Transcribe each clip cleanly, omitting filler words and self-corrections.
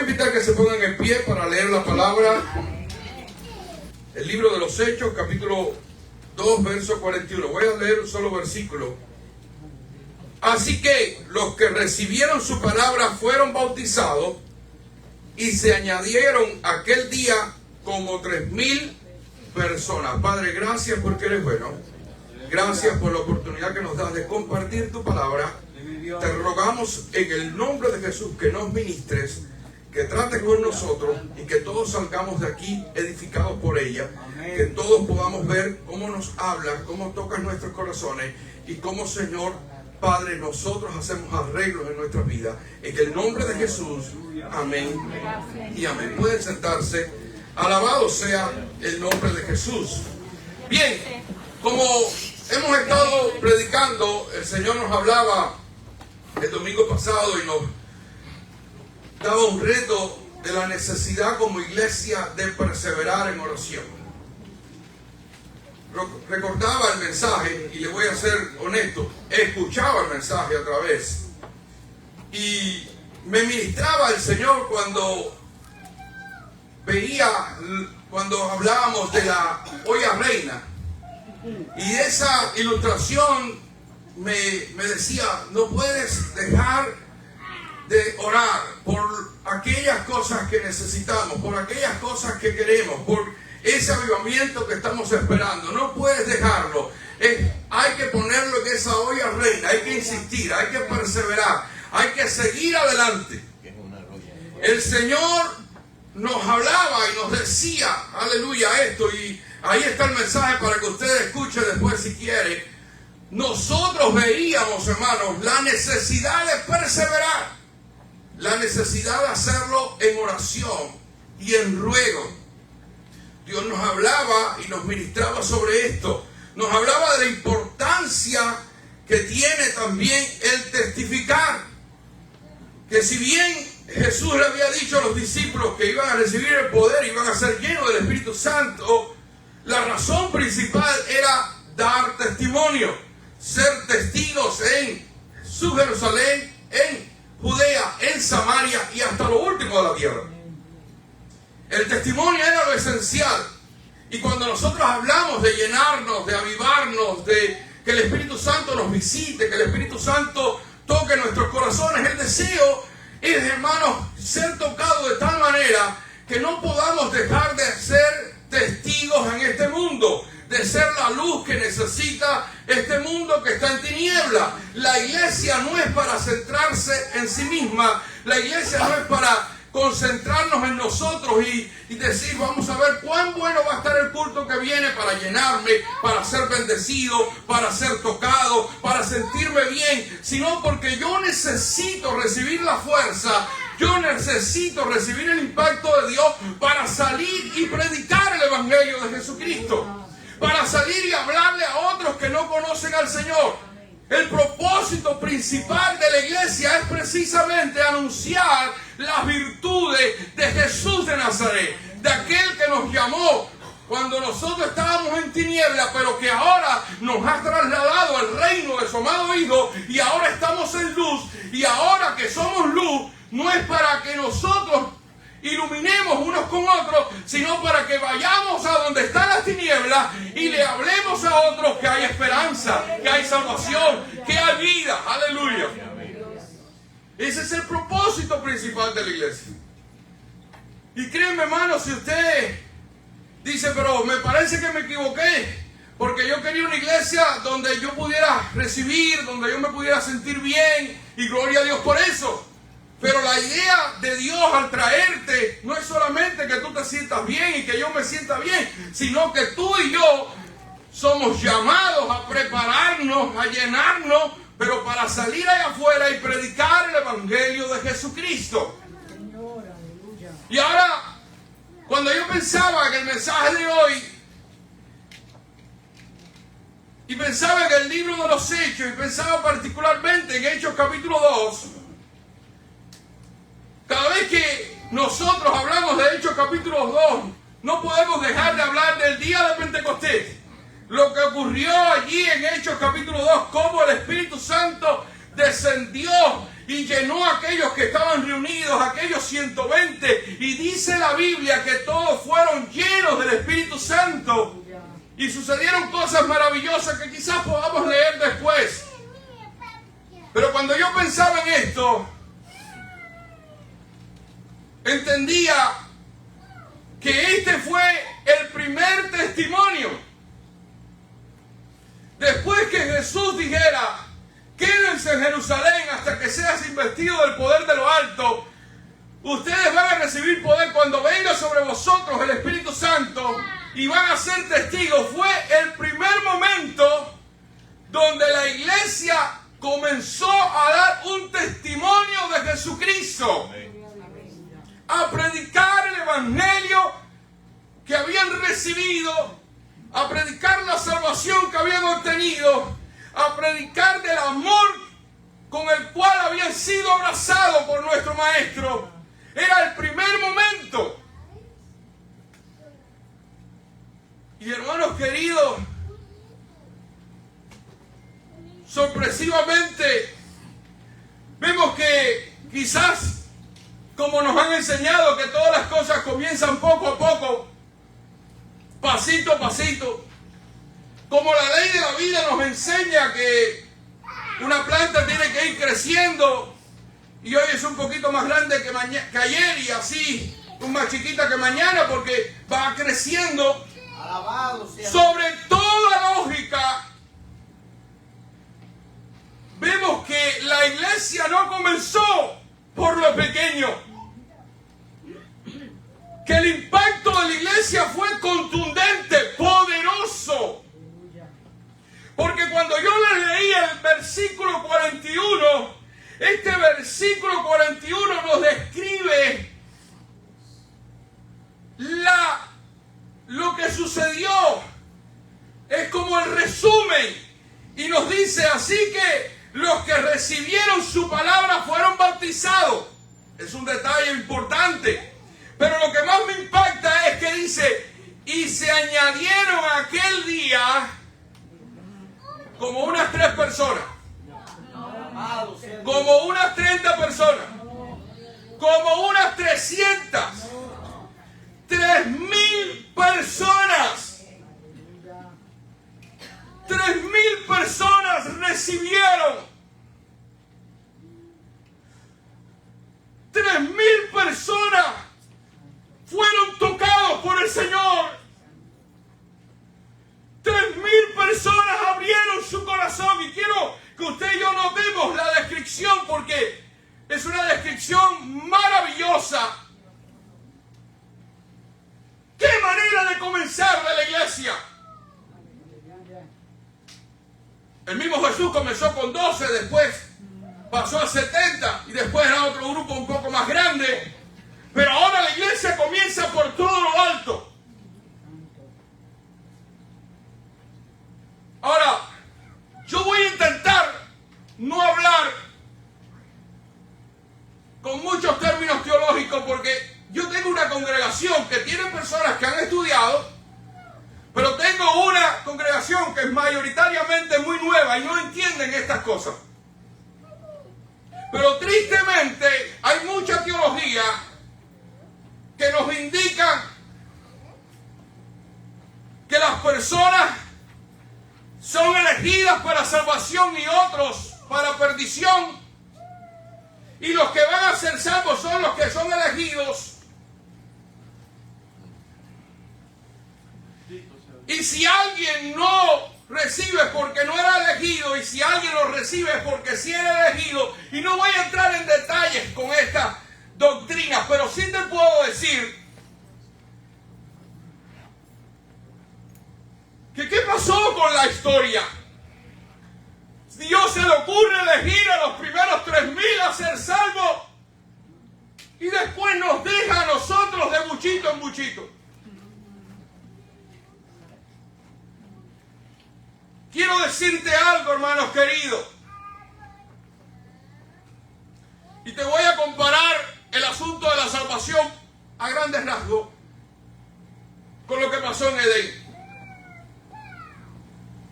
invitar que se pongan en pie para leer la palabra. El libro de los Hechos, capítulo 2, verso 41. Voy a leer un solo versículo. Así que los que recibieron su palabra fueron bautizados y se añadieron aquel día como 3,000 personas. Padre, gracias porque eres bueno. Gracias por la oportunidad que nos das de compartir tu palabra. Te rogamos en el nombre de Jesús que nos ministres, que trates con nosotros y que todos salgamos de aquí edificados por ella. Amén. Que todos podamos ver cómo nos habla, cómo tocas nuestros corazones y cómo, Señor Padre, nosotros hacemos arreglos en nuestra vida. En el nombre de Jesús, amén y amén. Pueden sentarse. Alabado sea el nombre de Jesús. Bien, como hemos estado predicando, el Señor nos hablaba el domingo pasado y nos daba un reto de la necesidad como iglesia de perseverar en oración. Recordaba el mensaje y le voy a ser honesto, escuchaba el mensaje otra vez y me ministraba el Señor cuando cuando hablábamos de la olla reina, y esa ilustración me decía, no puedes dejar de orar por aquellas cosas que necesitamos, por aquellas cosas que queremos, por ese avivamiento que estamos esperando. No puedes dejarlo. Hay que ponerlo en esa olla reina, hay que insistir, hay que perseverar, hay que seguir adelante. El Señor nos hablaba y nos decía, aleluya, esto, y ahí está el mensaje para que ustedes escuchen después si quieren. Nosotros veíamos, hermanos, la necesidad de perseverar, la necesidad de hacerlo en oración y en ruego. Dios nos hablaba y nos ministraba sobre esto. Nos hablaba de la importancia que tiene también el testificar. Que si bien Jesús le había dicho a los discípulos que iban a recibir el poder, iban a ser llenos del Espíritu Santo, la razón principal era dar testimonio, ser testigos en su Jerusalén, en Judea, en Samaria y hasta lo último de la tierra. El testimonio era lo esencial. Y cuando nosotros hablamos de llenarnos, de avivarnos, de que el Espíritu Santo nos visite, que el Espíritu Santo toque nuestros corazones, el deseo es, hermanos, ser tocados de tal manera que no podamos dejar de ser testigos en este mundo, de ser la luz que necesita este mundo que está en tiniebla. La iglesia no es para centrarse en sí misma, la iglesia no es para concentrarnos en nosotros y decir, vamos a ver cuán bueno va a estar el culto que viene para llenarme, para ser bendecido, para ser tocado, para sentirme bien, sino porque yo necesito recibir la fuerza, yo necesito recibir el impacto de Dios para salir y predicar el Evangelio de Jesucristo, para salir y hablarle a otros que no conocen al Señor. El propósito principal de la iglesia es precisamente anunciar las virtudes de Jesús de Nazaret, de aquel que nos llamó cuando nosotros estábamos en tiniebla, pero que ahora nos ha trasladado al reino de su amado Hijo y ahora estamos en luz. Y ahora que somos luz, no es para que nosotros iluminemos unos con otros, sino para que vayamos a donde están las tinieblas y le hablemos a otros que hay esperanza, que hay salvación, que hay vida. Aleluya. Ese es el propósito principal de la iglesia. Y créanme, hermano, si usted dice, pero me parece que me equivoqué, porque yo quería una iglesia donde yo pudiera recibir, donde yo me pudiera sentir bien, y gloria a Dios por eso. Pero la idea de Dios al traerte no es solamente que tú te sientas bien y que yo me sienta bien, sino que tú y yo somos llamados a prepararnos, a llenarnos, pero para salir allá afuera y predicar el Evangelio de Jesucristo. Y ahora, cuando yo pensaba en el mensaje de hoy, y pensaba en el libro de los Hechos, y pensaba particularmente en Hechos capítulo 2, cada vez que nosotros hablamos de Hechos capítulo 2, no podemos dejar de hablar del día de Pentecostés. Lo que ocurrió allí en Hechos capítulo 2, cómo el Espíritu Santo descendió y llenó a aquellos que estaban reunidos, aquellos 120, y dice la Biblia que todos fueron llenos del Espíritu Santo y sucedieron cosas maravillosas que quizás podamos leer después. Pero cuando yo pensaba en esto, entendía que este fue el primer testimonio. Después que Jesús dijera: quédense en Jerusalén hasta que seas investido del poder de lo alto, ustedes van a recibir poder cuando venga sobre vosotros el Espíritu Santo y van a ser testigos. Fue el primer momento donde la iglesia comenzó a dar un testimonio de Jesucristo, a predicar el evangelio que habían recibido, a predicar la salvación que habían obtenido, a predicar del amor con el cual habían sido abrazados por nuestro Maestro. Era el primer momento. Y hermanos queridos, sorpresivamente vemos que quizás, como nos han enseñado, que todas las cosas comienzan poco a poco, pasito a pasito, como la ley de la vida nos enseña que una planta tiene que ir creciendo, y hoy es un poquito más grande que ayer, y así más chiquita que mañana, porque va creciendo. Sobre toda lógica, vemos que la iglesia no comenzó por lo pequeño, que el impacto de la iglesia fue contundente, poderoso. Porque cuando yo les leí el versículo 41, este versículo 41 nos describe lo que sucedió. Es como el resumen. Y nos dice: así que los que recibieron su palabra fueron bautizados. Es un detalle importante. Pero lo que más me impacta es que dice: y se añadieron aquel día como unas 3 personas, como unas 30 personas, como unas 300, 3,000 personas. 3,000 personas recibieron. 3,000 personas fueron tocados por el Señor. 3,000 personas abrieron su corazón. Y quiero que usted y yo notemos la descripción, porque es una descripción maravillosa. ¡Qué manera de comenzar de la iglesia! El mismo Jesús comenzó con 12, después pasó a 70 y después era otro grupo un poco más grande. Pero ahora la iglesia comienza por todo lo alto. Ahora, yo voy a intentar no hablar con muchos términos teológicos, porque yo tengo una congregación que tiene personas que han estudiado, pero tengo una congregación que es mayoritariamente muy nueva y no entienden estas cosas. Pero tristemente hay mucha teología que nos indica que las personas son elegidas para salvación y otros para perdición, y los que van a ser salvos son los que son elegidos. Y si alguien no recibe es porque no era elegido, y si alguien lo recibe es porque sí era elegido. Y no voy a entrar en detalles con esta doctrina, pero sí te puedo decir que ¿qué pasó con la historia? Dios se le ocurre elegir a los primeros 3,000 a ser salvos, y después nos deja a nosotros de buchito en buchito. Quiero decirte algo, hermanos queridos, y te voy a comparar el asunto de la salvación a grandes rasgos con lo que pasó en Edén.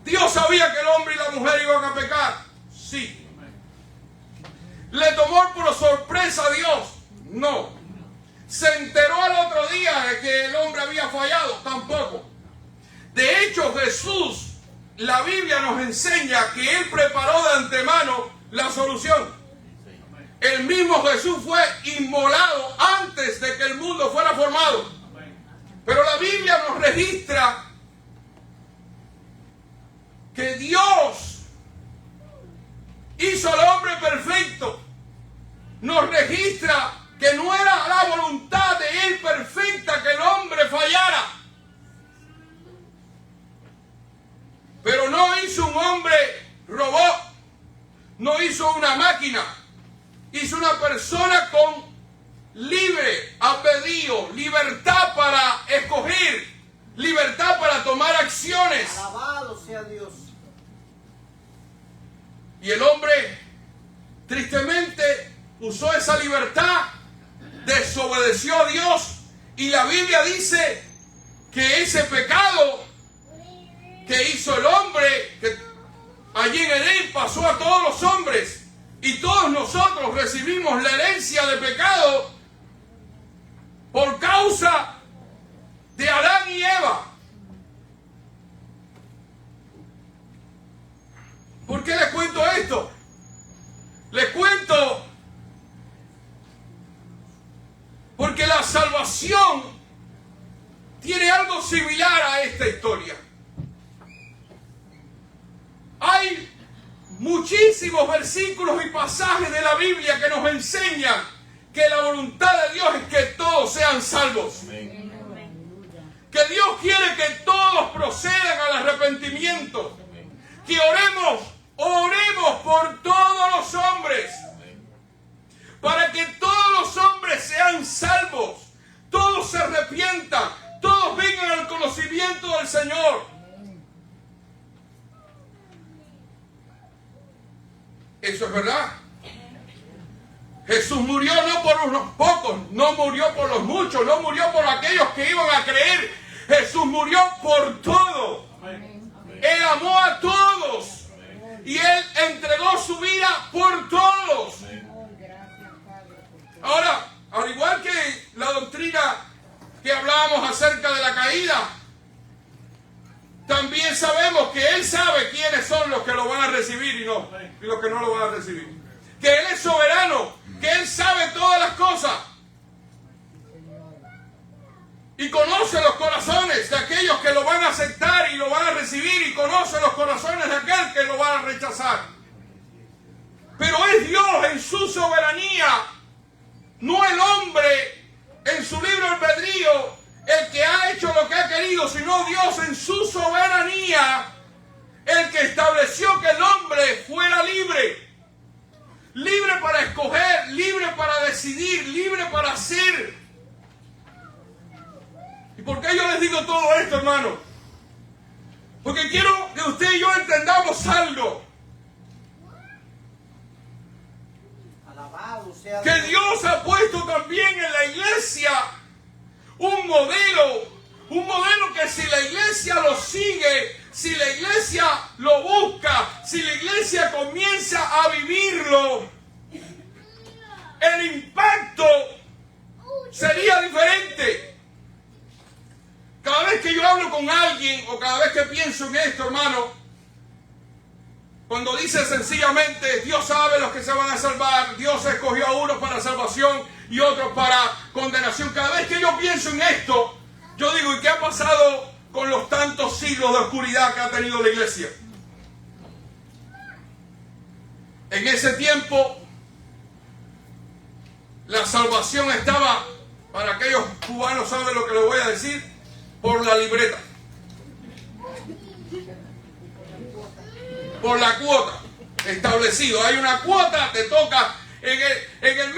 Dios sabía que el hombre y la mujer iban a pecar, sí. ¿Le tomó por sorpresa a Dios? No. ¿Se enteró al otro día de que el hombre había fallado? Tampoco. De hecho, Jesús, la Biblia nos enseña que Él preparó de antemano la solución. El mismo Jesús fue inmolado antes de que el mundo fuera formado. Pero la Biblia nos registra que Dios hizo al hombre perfecto. Nos registra que no era la voluntad de Él perfecta que el hombre fallara. Pero no hizo un hombre robot, no hizo una máquina, hizo una persona con libre albedrío, libertad para escoger, libertad para tomar acciones. Alabado sea Dios. Y el hombre, tristemente, usó esa libertad, desobedeció a Dios, y la Biblia dice que ese pecado que hizo el hombre, que allí en Edén pasó a todos los hombres, y todos nosotros recibimos la herencia de pecado por causa de Adán y Eva. ¿Por qué les cuento esto? Les cuento porque la salvación tiene algo similar a esta historia. Hay muchísimos versículos y pasajes de la Biblia que nos enseñan que la voluntad de Dios es que todos sean salvos. Que Dios quiere que todos procedan al arrepentimiento. Que oremos por todos los hombres. Para que todos los hombres sean salvos. Todos se arrepientan. Todos vengan al conocimiento del Señor. Eso es verdad. Jesús murió no por unos pocos, no murió por los muchos, no murió por aquellos que iban a creer. Jesús murió por todos. Él amó a todos. Y Él entregó su vida por todos. Ahora, al igual que la doctrina que hablábamos acerca de la caída, también sabemos que Él sabe quiénes son los que lo van a recibir y los que no lo van a recibir. Que Él es soberano, que Él sabe todas las cosas. Y conoce los corazones de aquellos que lo van a aceptar y lo van a recibir, y conoce los corazones de aquel que lo van a rechazar. Pero es Dios en su soberanía, no el hombre en su libre albedrío, el que ha hecho lo que ha querido, sino Dios en su soberanía, el que estableció que el hombre fuera libre. Libre para escoger, libre para decidir, libre para hacer. ¿Y por qué yo les digo todo esto, hermano? Porque quiero que usted y yo entendamos algo. Alabado sea Que Dios ha puesto también en la iglesia un modelo que si la iglesia lo sigue, si la iglesia lo busca, si la iglesia comienza a vivirlo, el impacto sería diferente. Cada vez que yo hablo con alguien o cada vez que pienso en esto, hermano, cuando dice sencillamente Dios sabe los que se van a salvar, Dios escogió a unos para salvación y otros para condenación, cada vez que yo pienso en esto, yo digo, ¿y qué ha pasado con los tantos siglos de oscuridad que ha tenido la iglesia? En ese tiempo la salvación estaba, para aquellos cubanos saben lo que les voy a decir, por la libreta, por la cuota establecido. Hay una cuota, te toca en el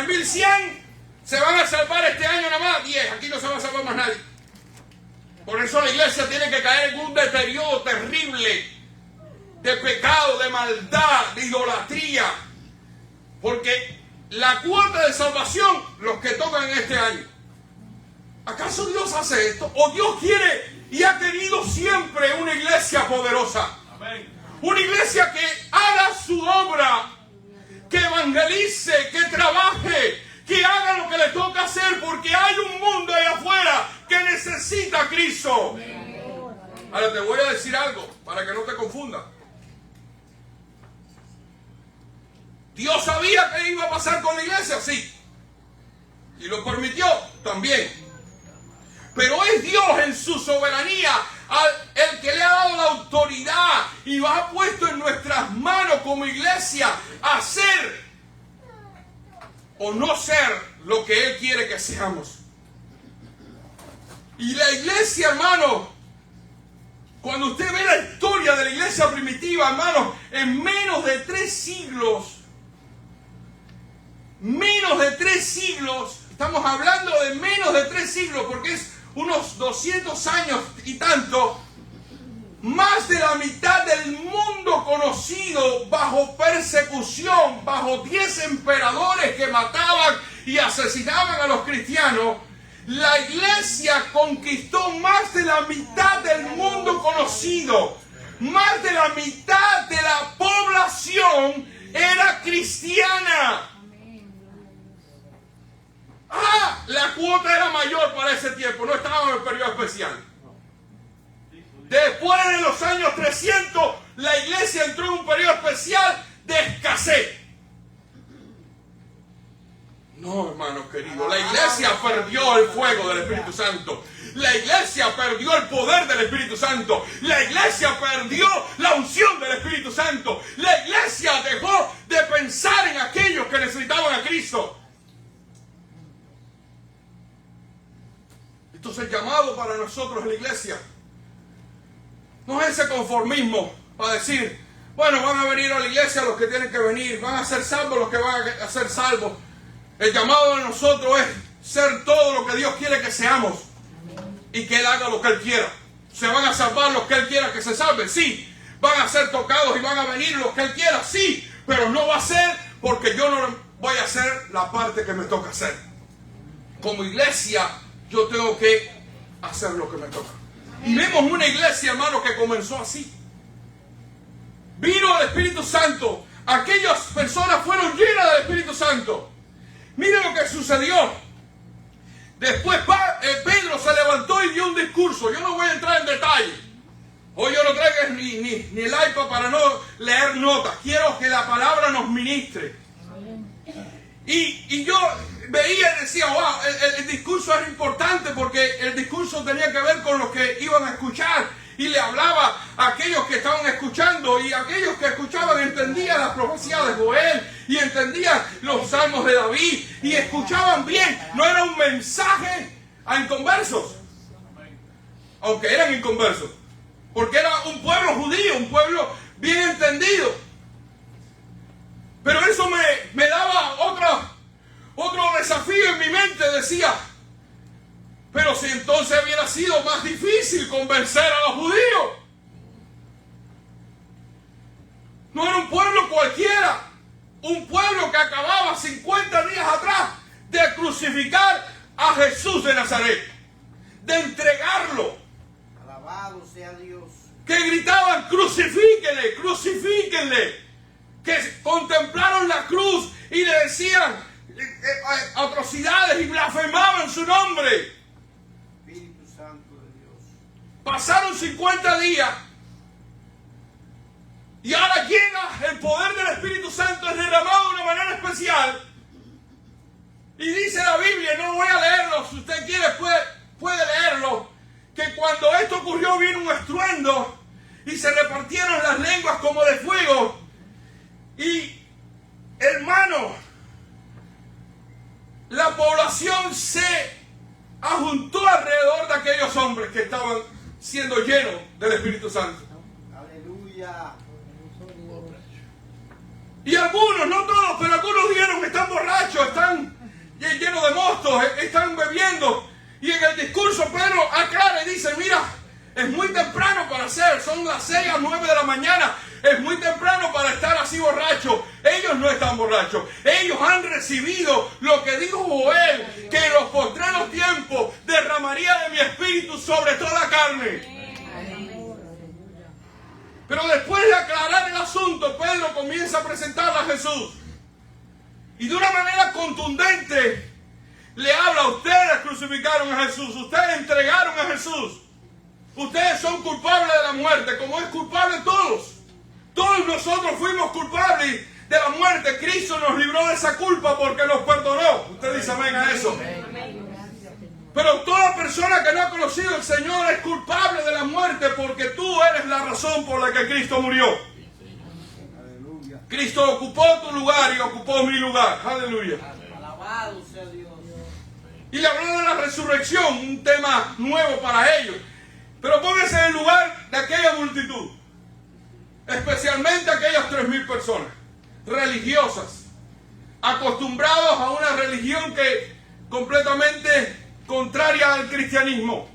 1100 se van a salvar este año nada más 10, aquí no se va a salvar más nadie. Por eso la iglesia tiene que caer en un deterioro terrible de pecado, de maldad, de idolatría, porque la cuota de salvación, los que tocan en este año. ¿Acaso Dios hace esto? ¿O Dios quiere y ha querido siempre una iglesia poderosa? Amén. Una iglesia que haga su obra que evangelice, que trabaje, que haga lo que le toca hacer, porque hay un mundo allá afuera que necesita a Cristo. Ahora te voy a decir algo para que no te confundas. Dios sabía que iba a pasar con la iglesia, sí. Y lo permitió también. Pero es Dios en su soberanía el que le ha dado la autoridad y lo ha puesto en nuestras manos como iglesia a hacer o no ser lo que Él quiere que seamos. Y la iglesia, hermano, cuando usted ve la historia de la iglesia primitiva, hermano, en menos de 3 siglos, estamos hablando de menos de 3 siglos, porque es unos 200 años y tanto, más de la mitad del mundo conocido bajo persecución, bajo 10 emperadores que mataban y asesinaban a los cristianos. La iglesia conquistó más de la mitad del mundo conocido. Más de la mitad de la población era cristiana. La cuota era mayor para ese tiempo, no estábamos en el periodo especial. Después de los años 300, la iglesia entró en un periodo especial de escasez. No, hermanos queridos, la iglesia perdió el fuego del Espíritu Santo. La iglesia perdió el poder del Espíritu Santo. La iglesia perdió la unción del Espíritu Santo. La iglesia dejó de pensar en aquellos que necesitaban a Cristo. Entonces el llamado para nosotros en la iglesia no es ese conformismo para decir, bueno, van a venir a la iglesia los que tienen que venir, van a ser salvos los que van a ser salvos. El llamado de nosotros es ser todo lo que Dios quiere que seamos y que Él haga lo que Él quiera. ¿Se van a salvar los que Él quiera que se salven? Sí. ¿Van a ser tocados y van a venir los que Él quiera? Sí. Pero no va a ser porque yo no voy a hacer la parte que me toca hacer. Como iglesia, yo tengo que hacer lo que me toca. Y vemos una iglesia, hermano, que comenzó así. Vino el Espíritu Santo. Aquellas personas fueron llenas del Espíritu Santo. Miren lo que sucedió. Después Pedro se levantó y dio un discurso. Yo no voy a entrar en detalle. Hoy yo no traigo ni el iPad para no leer notas. Quiero que la palabra nos ministre. Y yo veía y decía, wow, el discurso era importante porque el discurso tenía que ver con los que iban a escuchar. Y le hablaba a aquellos que estaban escuchando, y aquellos que escuchaban entendían las profecías de Joel y entendían los salmos de David y escuchaban bien. No era un mensaje a inconversos, aunque eran inconversos, porque era un pueblo judío, un pueblo bien entendido. Pero eso me daba otro desafío en mi mente. Decía, pero si entonces hubiera sido más difícil convencer a los judíos. No era un pueblo cualquiera. Un pueblo que acababa 50 días atrás de crucificar a Jesús de Nazaret. De entregarlo. Alabado sea Dios. Que gritaban, crucifíquenle, crucifíquenle. Que contemplaron la cruz y le decían atrocidades y blasfemaban su nombre. Pasaron 50 días y ahora llega el poder del Espíritu Santo, es derramado de una manera especial. Y dice la Biblia, no voy a leerlo, si usted quiere puede leerlo, que cuando esto ocurrió vino un estruendo y se repartieron las lenguas como de fuego. Y hermano, la población se ajuntó alrededor de aquellos hombres que estaban siendo llenos del Espíritu Santo. Aleluya. Y algunos, no todos, pero algunos dijeron que están borrachos, están llenos de mostos, están bebiendo. Y en el discurso Pedro aclara y dice, mira, es muy temprano para hacer, son las 6 a 9 de la mañana, es muy temprano para estar así borrachos. Ellos no están borrachos, ellos han recibido lo que dijo Joel, que en los postreros tiempos derramaría de mi espíritu sobre toda la carne. Pero después de aclarar el asunto, Pedro comienza a presentarle a Jesús. y de una manera contundente le habla: ustedes crucificaron a Jesús, ustedes entregaron a Jesús, ustedes son culpables de la muerte, como es culpable todos. Todos nosotros fuimos culpables de la muerte. Cristo nos libró de esa culpa porque nos perdonó. Usted dice amén a eso. Pero toda persona que no ha conocido al Señor es culpable de la muerte, porque tú eres la razón por la que Cristo murió. Cristo ocupó tu lugar y ocupó mi lugar. Aleluya. Alabado sea Dios. Y le habló de la resurrección, un tema nuevo para ellos. Pero póngase en el lugar de aquella multitud, especialmente aquellas 3,000 personas religiosas, acostumbrados a una religión que completamente contraria al cristianismo,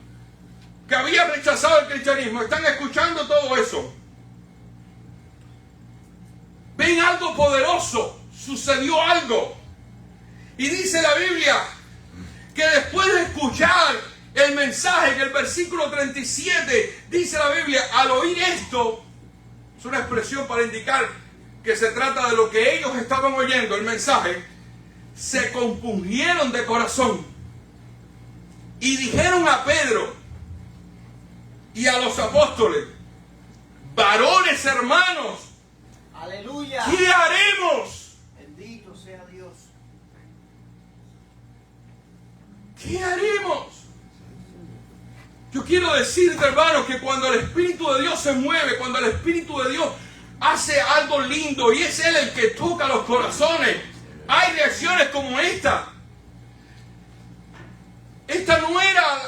que había rechazado el cristianismo. Están escuchando todo eso. Ven algo poderoso, sucedió algo. Y dice la Biblia que después de escuchar el mensaje, en el versículo 37, dice la Biblia, al oír esto, es una expresión para indicar que se trata de lo que ellos estaban oyendo, el mensaje, se compungieron de corazón y dijeron a Pedro y a los apóstoles: varones hermanos, Aleluya. ¿qué haremos? Bendito sea Dios. ¿Qué haremos? Yo quiero decirte, hermanos, que cuando el Espíritu de Dios se mueve, cuando el Espíritu de Dios hace algo lindo y es Él el que toca los corazones, hay reacciones como esta. Esta no era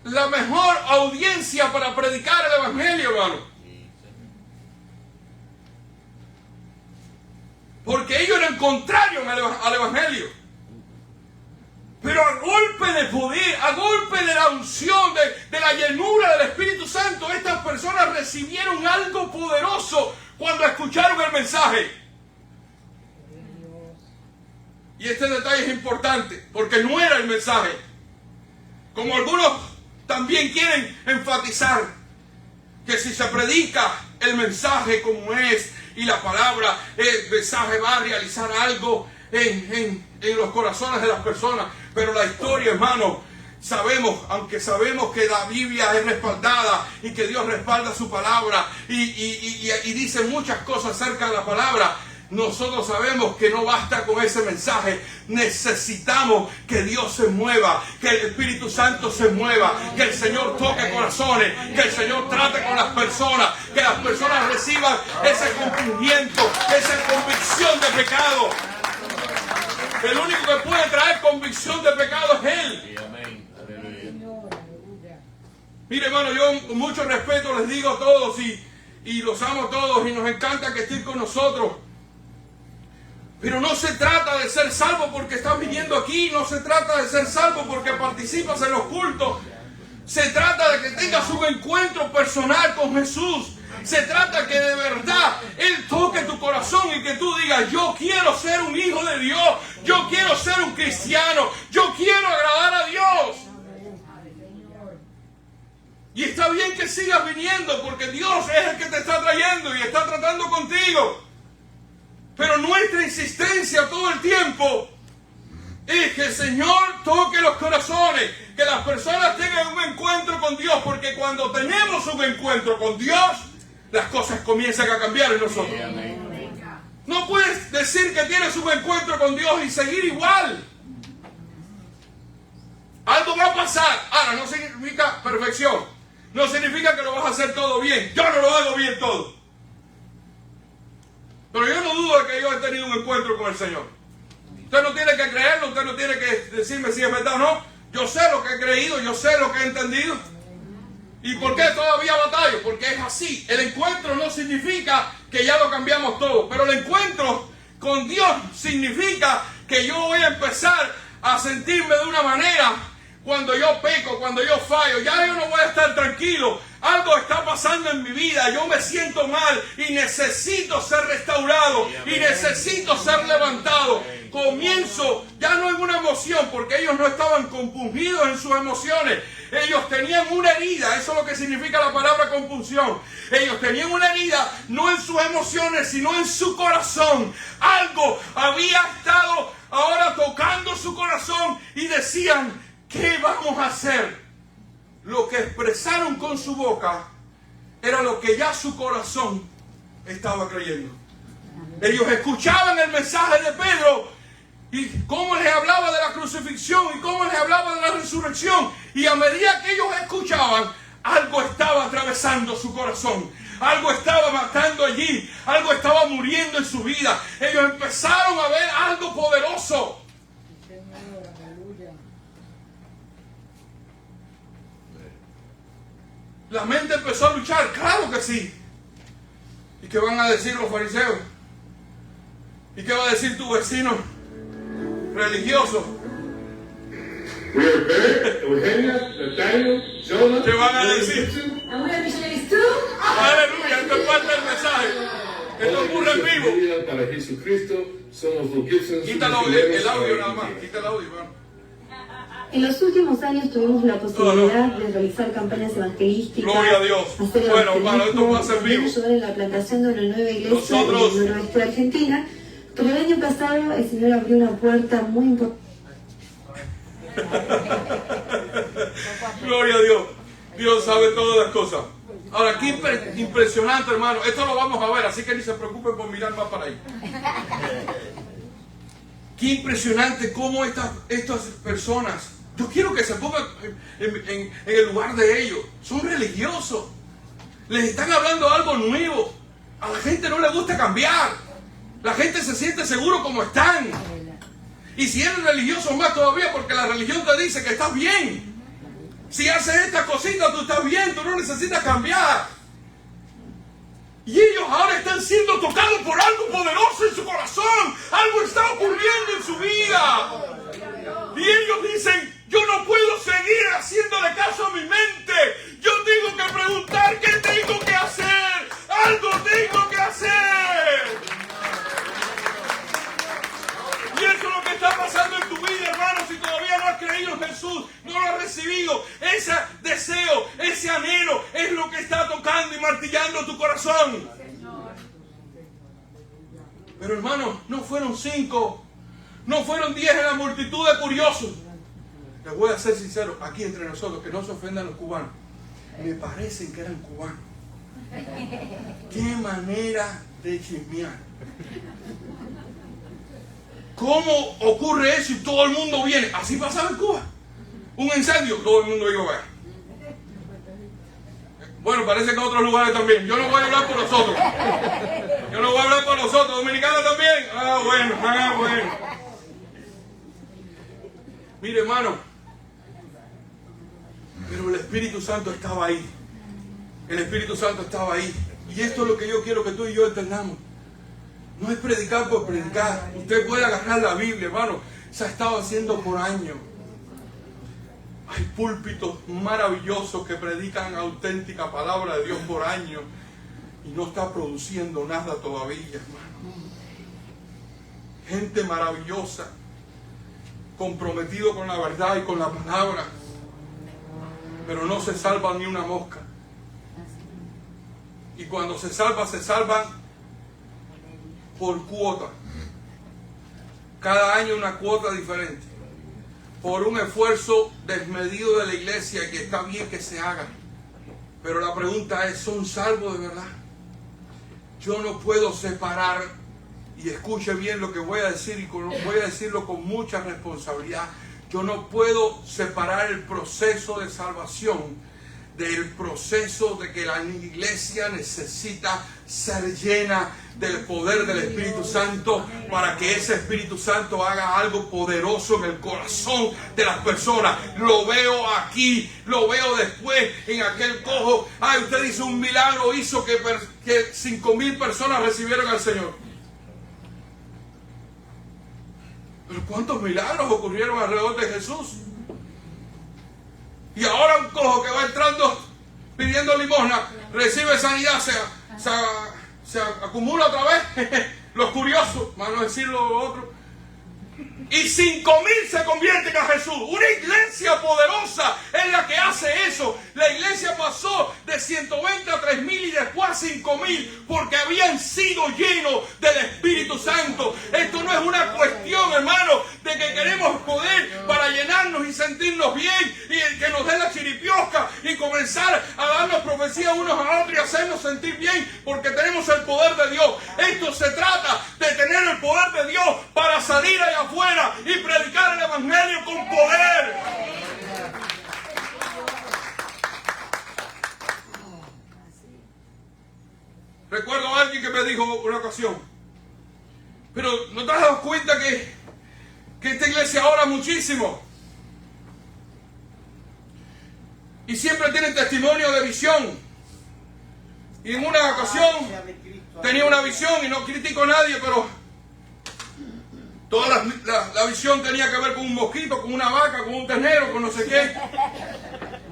la mejor audiencia para predicar el Evangelio, hermano. Porque ellos eran contrarios al Evangelio. Pero a golpe de poder, a golpe de la unción, de la llenura del Espíritu Santo, estas personas recibieron algo poderoso cuando escucharon el mensaje. Y este detalle es importante, porque no era el mensaje. Como algunos también quieren enfatizar que si se predica el mensaje como es y la palabra, el mensaje va a realizar algo en los corazones de las personas. Pero la historia, hermano, sabemos, aunque sabemos que la Biblia es respaldada y que Dios respalda su palabra y dice muchas cosas acerca de la palabra, nosotros sabemos que no basta con ese mensaje. Necesitamos que Dios se mueva, que el Espíritu Santo se mueva, que el Señor toque corazones, que el Señor trate con las personas, que las personas reciban ese cumplimiento, esa convicción de pecado. El único que puede traer convicción de pecado es Él. Mire, hermano, yo con mucho respeto les digo a todos y los amo a todos y nos encanta que estén con nosotros. Pero no se trata de ser salvo porque estás viniendo aquí, no se trata de ser salvo porque participas en los cultos. Se trata de que tengas un encuentro personal con Jesús. Se trata que de verdad Él toque tu corazón y que tú digas: yo quiero ser un hijo de Dios, yo quiero ser un cristiano, yo quiero agradar a Dios. Y está bien que sigas viniendo porque Dios es el que te está trayendo y está tratando contigo. Pero nuestra insistencia todo el tiempo es que el Señor toque los corazones, que las personas tengan un encuentro con Dios, porque cuando tenemos un encuentro con Dios, las cosas comienzan a cambiar en nosotros. No puedes decir que tienes un encuentro con Dios y seguir igual. Algo va a pasar. Ahora, no significa perfección. No significa que lo vas a hacer todo bien. Yo no lo hago bien todo. Pero yo no dudo de que yo he tenido un encuentro con el Señor. Usted no tiene que creerlo, usted no tiene que decirme si es verdad o no. Yo sé lo que he creído, yo sé lo que he entendido. ¿Y por qué todavía batallo? Porque es así. El encuentro no significa que ya lo cambiamos todo. Pero el encuentro con Dios significa que yo voy a empezar a sentirme de una manera cuando yo peco, cuando yo fallo. Ya yo no voy a estar tranquilo. Algo está pasando en mi vida. Yo me siento mal y necesito ser restaurado. Y necesito ser levantado. Comienzo ya no en una emoción, porque ellos no estaban compungidos en sus emociones. Ellos tenían una herida, eso es lo que significa la palabra compunción. Ellos tenían una herida no en sus emociones, sino en su corazón. Algo había estado ahora tocando su corazón y decían, ¿qué vamos a hacer? Lo que expresaron con su boca era lo que ya su corazón estaba creyendo. Ellos escuchaban el mensaje de Pedro y cómo les hablaba de la crucifixión y cómo les hablaba de la resurrección. Y a medida que ellos escuchaban, algo estaba atravesando su corazón. Algo estaba matando allí. Algo estaba muriendo en su vida. Ellos empezaron a ver algo poderoso. La mente empezó a luchar, claro que sí. ¿Y qué van a decir los fariseos? ¿Y qué va a decir tu vecino religioso? ¿Qué van a decir? Aleluya, esto es parte del mensaje. Esto ocurre en vivo. Para Jesucristo somos los Gibsons. Quítalo el audio nada más, quita el audio, hermano. En los últimos años tuvimos la posibilidad de realizar campañas evangelísticas. Gloria a Dios. Hacer Bueno, hermano, esto pasa en vivo. ayudar en la plantación de una nueva iglesia en el noroeste de Argentina. Pero el año pasado el Señor abrió una puerta muy importante. Gloria a Dios. Dios sabe todas las cosas. Ahora, qué impresionante, hermano. Esto lo vamos a ver, así que ni se preocupen por mirar más para ahí. Qué impresionante cómo estas personas, yo quiero que se pongan en el lugar de ellos. Son religiosos. Les están hablando algo nuevo. A la gente no le gusta cambiar. La gente se siente seguro como están. Y si eres religioso, más todavía, porque la religión te dice que estás bien. Si haces esta cosita, tú estás bien, tú no necesitas cambiar. Y ellos ahora están siendo tocados por algo poderoso en su corazón. Algo está ocurriendo en su vida. Y ellos dicen, yo no puedo seguir haciéndole caso a mi mente. Yo tengo que preguntar qué tengo que hacer. Algo tengo que hacer. Y eso es lo que está pasando en tu vida, hermano. Si todavía no has creído en Jesús, no lo has recibido, ese deseo, ese anhelo es lo que está tocando y martillando tu corazón. Pero hermano, no fueron 5, no fueron 10 en la multitud de curiosos. Les voy a ser sincero, aquí entre nosotros, que no se ofendan los cubanos. Me parecen que eran cubanos. Qué manera de chismear. ¿Cómo ocurre eso y todo el mundo viene? Así pasaba en Cuba. Un incendio, todo el mundo iba a ver. Bueno, parece que en otros lugares también. Yo no voy a hablar por nosotros. Yo no voy a hablar por nosotros. ¿Dominicanos también? Bueno. Mire, hermano. Pero el Espíritu Santo estaba ahí. El Espíritu Santo estaba ahí. Y esto es lo que yo quiero que tú y yo entendamos. No es predicar por predicar. Usted puede agarrar la Biblia, hermano. Se ha estado haciendo por años. Hay púlpitos maravillosos que predican auténtica palabra de Dios por años. Y no está produciendo nada todavía, hermano. Gente maravillosa. Comprometido con la verdad y con la palabra. Pero no se salva ni una mosca. Y cuando se salvan por cuota. Cada año una cuota diferente. Por un esfuerzo desmedido de la iglesia que está bien que se haga. Pero la pregunta es, ¿son salvos de verdad? Yo no puedo separar, y escuche bien lo que voy a decir, y voy a decirlo con mucha responsabilidad. Yo no puedo separar el proceso de salvación del proceso de que la iglesia necesita ser llena del poder del Espíritu Santo para que ese Espíritu Santo haga algo poderoso en el corazón de las personas. Lo veo aquí, lo veo después en aquel cojo. Ay, usted dice un milagro hizo que 5,000 personas recibieron al Señor. Pero ¿cuántos milagros ocurrieron alrededor de Jesús? Y ahora un cojo que va entrando pidiendo limosna, recibe sanidad, se acumula otra vez. Los curiosos, para no decir lo otro. y 5,000 se convierten a Jesús. Una iglesia poderosa es la que hace eso. La iglesia pasó de 120 a 3,000 y después a 5,000 porque habían sido llenos del Espíritu Santo. Esto no es una cuestión, hermano, de que queremos poder para llenarnos y sentirnos bien y que nos den la chiripiosca y comenzar a darnos profecía unos a otros y hacernos sentir bien porque tenemos el poder de Dios. Esto se trata de tener el poder de Dios para salir allá afuera y predicar el evangelio con poder. Recuerdo a alguien que me dijo una ocasión, pero ¿no te has dado cuenta que esta iglesia ora muchísimo? Y siempre tienen testimonio de visión. Y en una ocasión tenía una visión, y no critico a nadie, pero toda la visión tenía que ver con un mosquito, con una vaca, con un ternero, con no sé qué.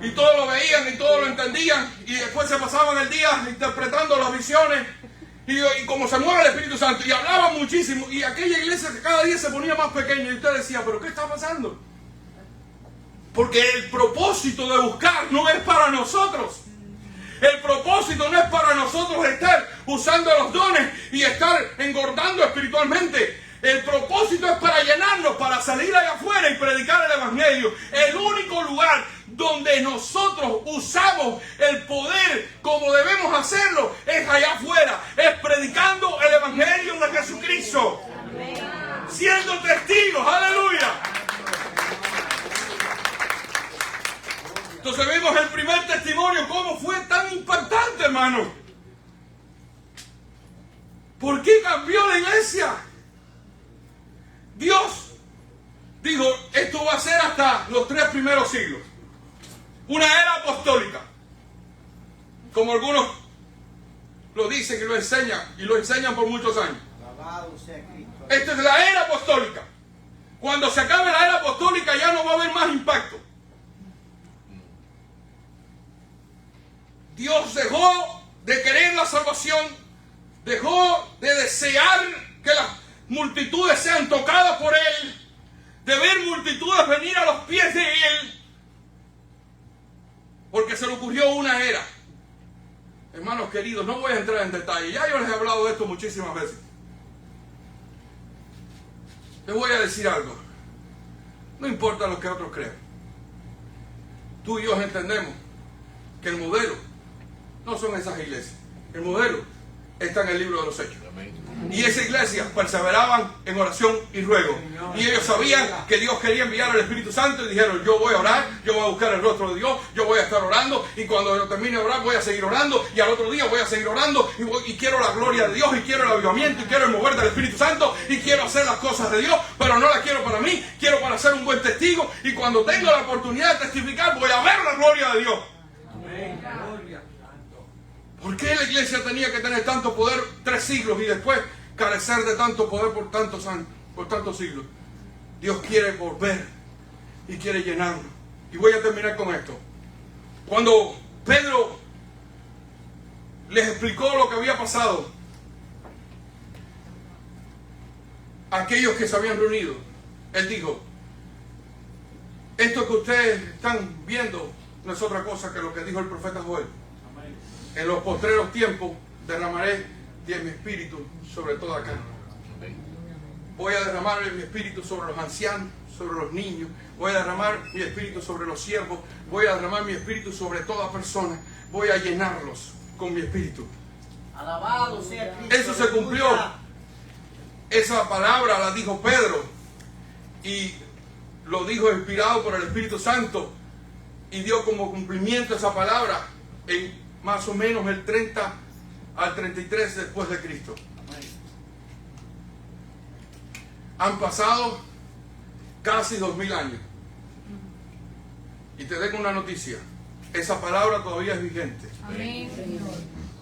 Y todos lo veían y todos lo entendían. Y después se pasaban el día interpretando las visiones. Y como se mueve el Espíritu Santo. Y hablaban muchísimo. Y aquella iglesia que cada día se ponía más pequeña. Y usted decía, ¿pero qué está pasando? Porque el propósito de buscar no es para nosotros. El propósito no es para nosotros estar usando los dones y estar engordando espiritualmente. El propósito es para llenarnos, para salir allá afuera y predicar el evangelio. El único lugar donde nosotros usamos el poder como debemos hacerlo es allá afuera. Es predicando el evangelio de Jesucristo. Amén. Siendo testigos. Aleluya. Entonces vemos el primer testimonio. ¿Cómo fue tan impactante, hermano? ¿Por qué cambió la iglesia? Dios dijo, esto va a ser hasta los 3 primeros siglos. Una era apostólica. Como algunos lo dicen y lo enseñan, y lo enseñan por muchos años. Alabado sea Cristo. Esta es la era apostólica. Cuando se acabe la era apostólica ya no va a haber más impacto. Dios dejó de querer la salvación, dejó de desear que las multitudes sean tocadas por Él, de ver multitudes venir a los pies de Él, porque se le ocurrió una era. Hermanos queridos, no voy a entrar en detalle, ya yo les he hablado de esto muchísimas veces. Les voy a decir algo, no importa lo que otros crean, tú y yo entendemos que el modelo no son esas iglesias, el modelo está en el libro de los Hechos. Y esa iglesia perseveraban en oración y ruego. Y ellos sabían que Dios quería enviar al Espíritu Santo y dijeron, yo voy a orar, yo voy a buscar el rostro de Dios, yo voy a estar orando y cuando yo termine de orar voy a seguir orando y al otro día voy a seguir orando y quiero la gloria de Dios y quiero el avivamiento y quiero el mover del Espíritu Santo y quiero hacer las cosas de Dios, pero no las quiero para mí, quiero para ser un buen testigo y cuando tenga la oportunidad de testificar voy a ver la gloria de Dios. Amén. ¿Por qué la iglesia tenía que tener tanto poder 3 siglos y después carecer de tanto poder por tantos siglos? Dios quiere volver y quiere llenarlo. Y voy a terminar con esto. Cuando Pedro les explicó lo que había pasado a aquellos que se habían reunido, él dijo, esto que ustedes están viendo no es otra cosa que lo que dijo el profeta Joel. En los postreros tiempos derramaré de mi espíritu sobre toda carne. Voy a derramar mi espíritu sobre los ancianos, sobre los niños. Voy a derramar mi espíritu sobre los siervos. Voy a derramar mi espíritu sobre toda persona. Voy a llenarlos con mi espíritu. Alabado sea Cristo. Eso se cumplió. Esa palabra la dijo Pedro. Y lo dijo inspirado por el Espíritu Santo. Y dio como cumplimiento esa palabra en más o menos el 30 al 33 después de Cristo. Han pasado casi 2000 años. Y te dejo una noticia. Esa palabra todavía es vigente. Amén.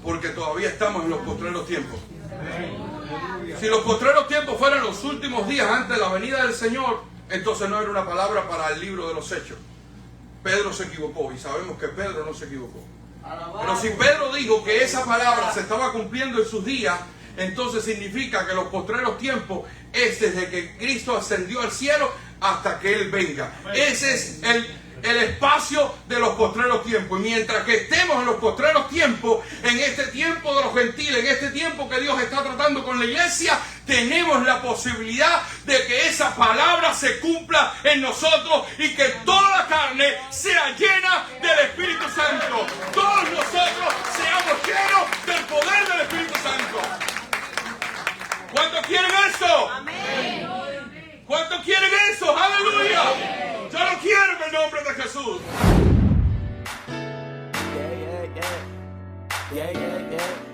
Porque todavía estamos en los postreros tiempos. Amén. Si los postreros tiempos fueran los últimos días antes de la venida del Señor, entonces no era una palabra para el libro de los Hechos. Pedro se equivocó y sabemos que Pedro no se equivocó. Pero si Pedro dijo que esa palabra se estaba cumpliendo en sus días, entonces significa que los postreros tiempos es desde que Cristo ascendió al cielo hasta que Él venga. Ese es el espacio de los postreros tiempos. Y mientras que estemos en los postreros tiempos, en este tiempo de los gentiles, en este tiempo que Dios está tratando con la iglesia, tenemos la posibilidad de que esa palabra se cumpla en nosotros y que toda la carne sea llena del Espíritu Santo. Todos nosotros seamos llenos del poder del Espíritu Santo. ¿Cuántos quieren eso? Amén. ¿Cuántos quieren eso? ¡Aleluya! Yo lo quiero en el nombre de Jesús. Yeah, yeah, yeah. Yeah, yeah, yeah.